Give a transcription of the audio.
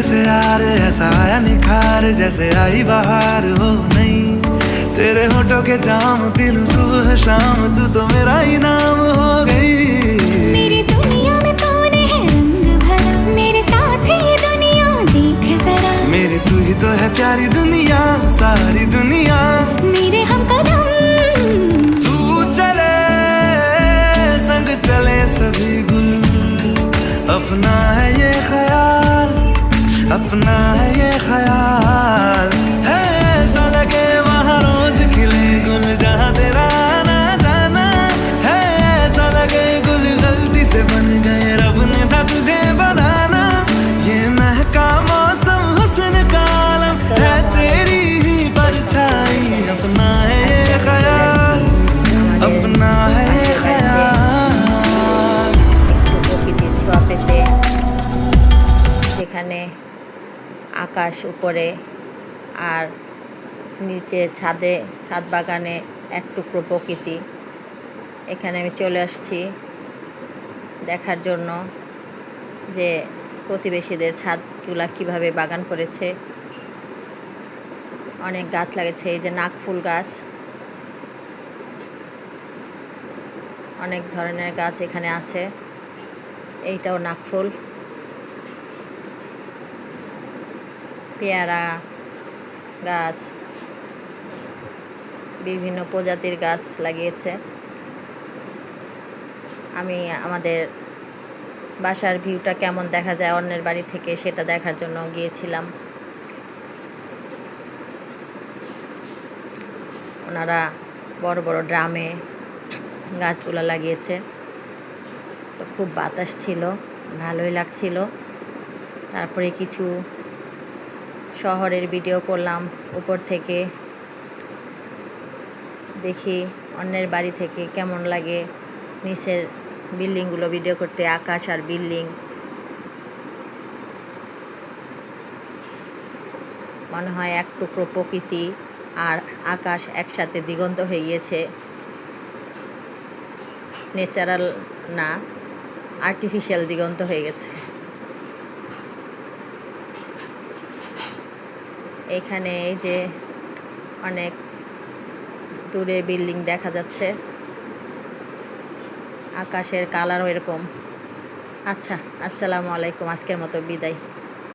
से यार ऐसा आया निखार, जैसे आई बाहर हो नहीं। तेरे होठों के जाम पी लूं सुबह शाम, तू तो मेरा ही नाम हो गई। मेरी दुनिया में तूने है रंग भरा, मेरे साथ ये दुनिया देख जरा। मेरी तू ही तो है प्यारी दुनिया, सारी दुनिया मेरे हम कदम। तू चले संग चले सभी गुल, अपना है ये ख्याल, अपना है ये ख्याल। है ऐसा लगे वहाँ रोज खिले गुल, जहाँ तेरा आना जाना है। ऐसा लगे गुल गलती से बन गए, रब ने था तुझे बनाना। ये महका मौसम हुस्न का आलम है, तेरी ही परछाई। अपना है ये ख्याल, अपना है ये ख्याल। প্রকৃতির ছোঁয়া পেতে, যেখানে আকাশ উপরে আর নিচে ছাদ বাগানে এক টুকরো প্রকৃতি। এখানে আমি চলে আসছি দেখার জন্য যে প্রতিবেশীদের ছাদগুলা কিভাবে বাগান করেছে। অনেক গাছ লাগেছে, এই যে নাকফুল গাছ, অনেক ধরনের গাছ এখানে আছে। এইটাও নাকফুল, পেয়ারা গাছ, বিভিন্ন প্রজাতির গাছ লাগিয়েছে। আমি আমাদের বাসার ভিউটা কেমন দেখা যায় অন্যের বাড়ি থেকে, সেটা দেখার জন্য গিয়েছিলাম। ওনারা বড় বড় ড্রামে গাছগুলো লাগিয়েছে, তো খুব বাতাস ছিল, ভালোই লাগছিল। তারপরে কিছু শহরের ভিডিও করলাম উপর থেকে, দেখি অন্যের বাড়ি থেকে কেমন লাগে নিচের বিল্ডিংগুলো ভিডিও করতে। আকাশ আর বিল্ডিং, মনে হয় এক টুকরো প্রকৃতি আর আকাশ একসাথে দিগন্ত হয়ে গিয়েছে। ন্যাচারাল না, আর্টিফিশিয়াল দিগন্ত হয়ে গেছে। এখানে এই যে অনেক দূরে বিল্ডিং দেখা যাচ্ছে, আকাশের কালারও এরকম। আচ্ছা, আসসালামু আলাইকুম, আজকের মতো বিদায়।